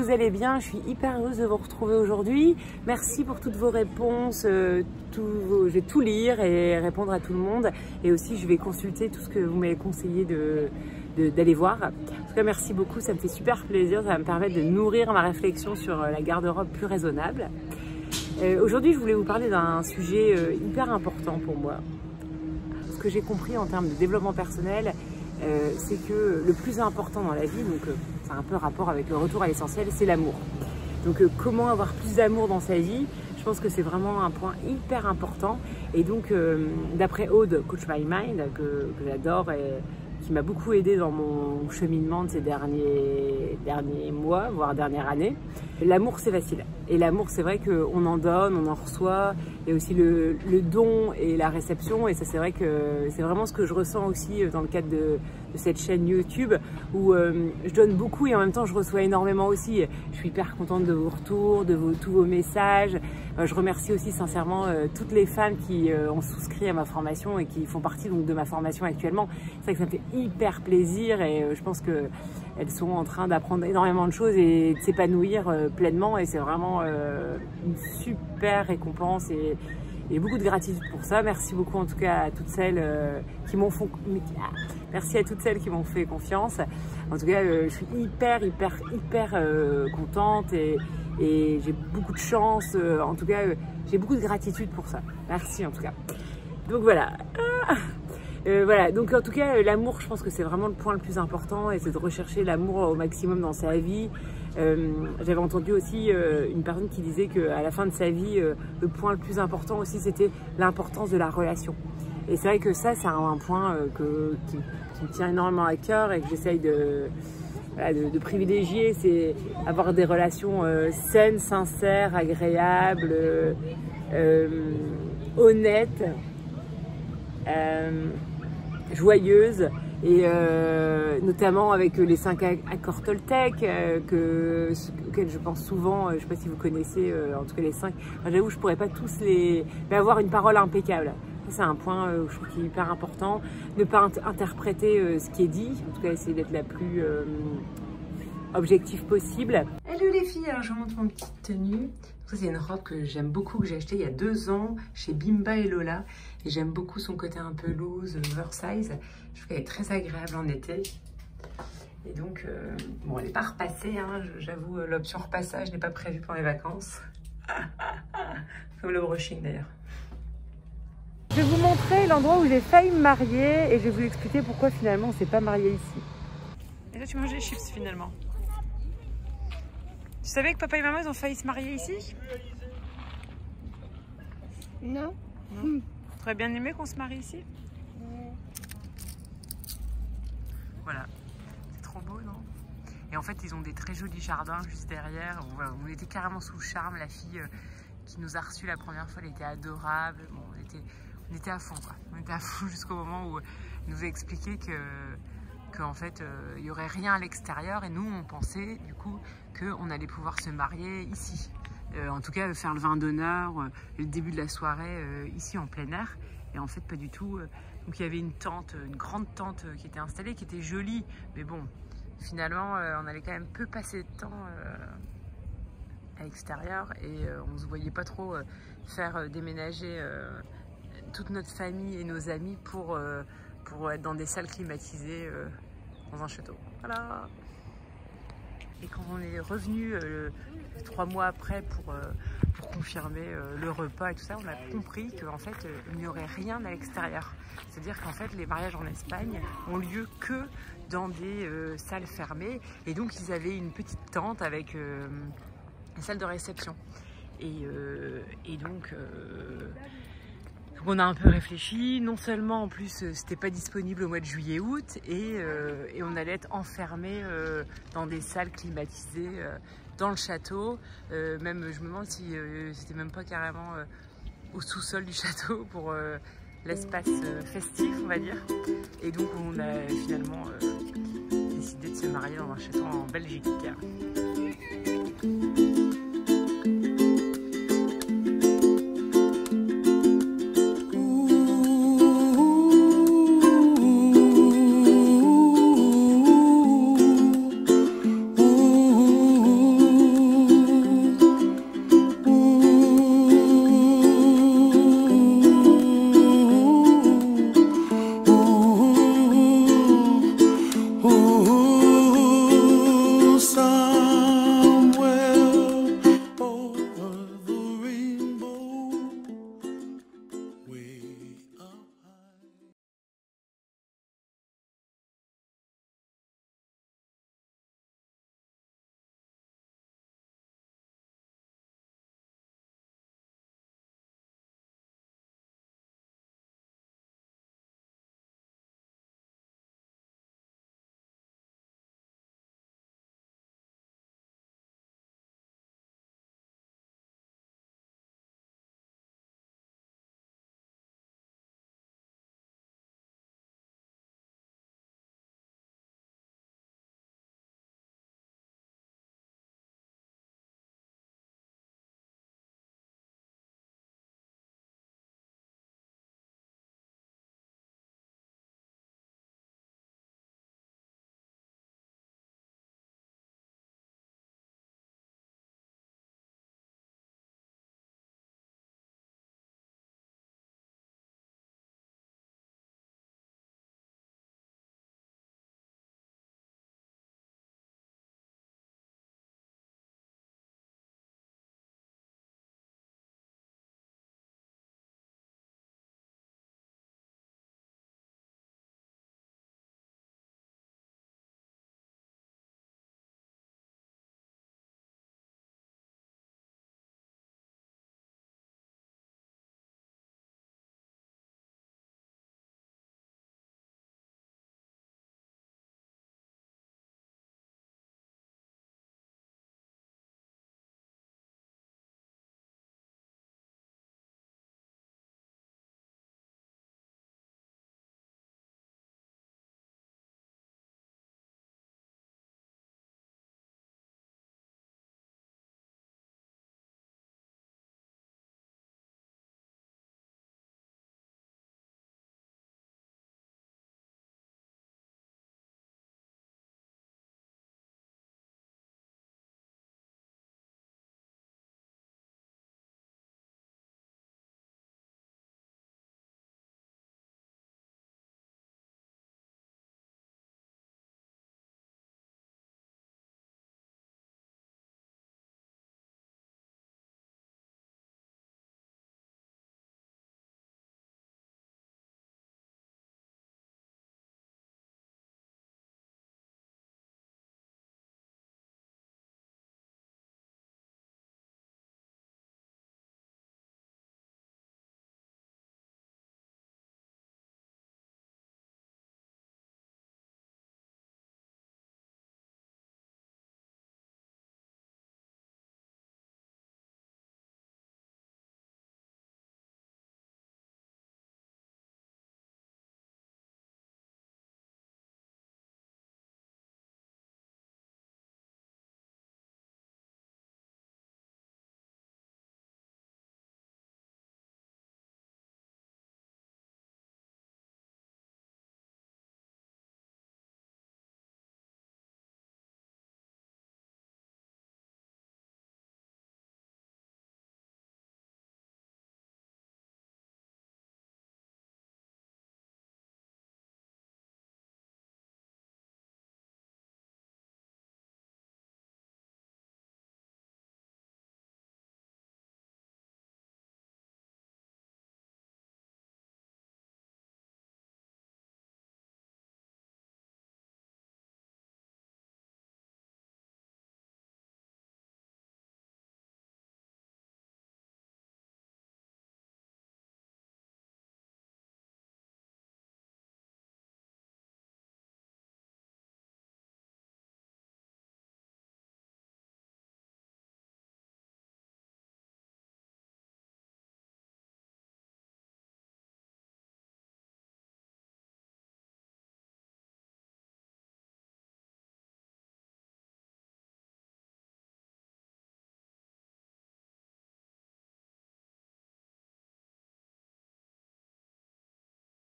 vous allez bien. Je suis hyper heureuse de vous retrouver aujourd'hui. Merci pour toutes vos réponses. Je vais tout lire et répondre à tout le monde. Et aussi, je vais consulter tout ce que vous m'avez conseillé d'aller voir. En tout cas, merci beaucoup. Ça me fait super plaisir. Ça va me permettre de nourrir ma réflexion sur la garde-robe plus raisonnable. Aujourd'hui, je voulais vous parler d'un sujet hyper important pour moi. Ce que j'ai compris en termes de développement personnel, c'est que le plus important dans la vie, donc c'est un peu rapport avec le retour à l'essentiel, c'est l'amour. Donc comment avoir plus d'amour dans sa vie, je pense que c'est vraiment un point hyper important. Et donc d'après Aude, Coach My Mind, que j'adore et qui m'a beaucoup aidé dans mon cheminement de ces derniers mois, voire dernière année, l'amour c'est facile. Et l'amour, c'est vrai qu'on en donne, on en reçoit. Il y a aussi le don et la réception. Et ça, c'est vrai que c'est vraiment ce que je ressens aussi dans le cadre de cette chaîne YouTube où je donne beaucoup et en même temps, je reçois énormément aussi. Je suis hyper contente de vos retours, de tous vos messages. Je remercie aussi sincèrement toutes les femmes qui ont souscrit à ma formation et qui font partie donc de ma formation actuellement. C'est vrai que ça me fait hyper plaisir et je pense que elles sont en train d'apprendre énormément de choses et de s'épanouir pleinement et c'est vraiment une super récompense et beaucoup de gratitude pour ça. Merci beaucoup en tout cas à toutes celles qui m'ont fait... Merci à toutes celles qui m'ont fait confiance. En tout cas, je suis hyper contente et j'ai beaucoup de chance. En tout cas, j'ai beaucoup de gratitude pour ça. Merci en tout cas. Donc voilà. Voilà, donc en tout cas l'amour, je pense que c'est vraiment le point le plus important et c'est de rechercher l'amour au maximum dans sa vie. J'avais entendu aussi une personne qui disait qu'à la fin de sa vie, le point le plus important aussi c'était l'importance de la relation. Et c'est vrai que ça c'est un point qui me tient énormément à cœur et que j'essaye de privilégier, c'est avoir des relations saines, sincères, agréables, honnêtes. Joyeuse et notamment avec les 5 accords Toltec auxquels je pense souvent, je ne sais pas si vous connaissez en tout cas les 5, enfin, j'avoue je ne pourrais pas tous mais avoir une parole impeccable, c'est un point je trouve qui est hyper important, ne pas interpréter ce qui est dit, en tout cas essayer d'être la plus objectif possible. Hello les filles, alors je vous montre mon petite tenue. C'est une robe que j'aime beaucoup, que j'ai achetée il y a 2 ans chez Bimba et Lola. Et j'aime beaucoup son côté un peu loose, oversize. Je trouve qu'elle est très agréable en été. Et donc, bon, elle n'est pas repassée, hein, j'avoue, l'option repassage n'est pas prévue pour les vacances. Comme le brushing d'ailleurs. Je vais vous montrer l'endroit où j'ai failli me marier et je vais vous expliquer pourquoi finalement on ne s'est pas marié ici. Et là tu manges des chips finalement. Tu savais que papa et maman ils ont failli se marier ici? Non. Non. Tu aurais bien aimé qu'on se marie ici? Voilà, c'est trop beau, non? Et en fait, ils ont des très jolis jardins juste derrière. On était carrément sous le charme. La fille qui nous a reçus la première fois, elle était adorable. Bon, on était à fond, quoi. On était à fond jusqu'au moment où elle nous a expliqué qu'en fait, il n'y aurait rien à l'extérieur. Et nous, on pensait, du coup, qu'on allait pouvoir se marier ici. En tout cas, faire le vin d'honneur, le début de la soirée ici en plein air. Et en fait, pas du tout. Donc, il y avait une tente, une grande tente qui était installée, qui était jolie. Mais bon, finalement, on allait quand même peu passer de temps à l'extérieur. Et on ne se voyait pas trop faire déménager toute notre famille et nos amis pour être dans des salles climatisées dans un château. Voilà. Et quand on est revenu 3 mois après pour confirmer le repas et tout ça, on a compris qu'en fait, il n'y aurait rien à l'extérieur. C'est-à-dire qu'en fait, les mariages en Espagne ont lieu que dans des salles fermées. Et donc, ils avaient une petite tente avec une salle de réception. Et donc... on a un peu réfléchi, non seulement en plus c'était pas disponible au mois de juillet-août et on allait être enfermé dans des salles climatisées dans le château. Même je me demande si c'était même pas carrément au sous-sol du château pour l'espace festif, on va dire. Et donc on a finalement décidé de se marier dans un château en Belgique.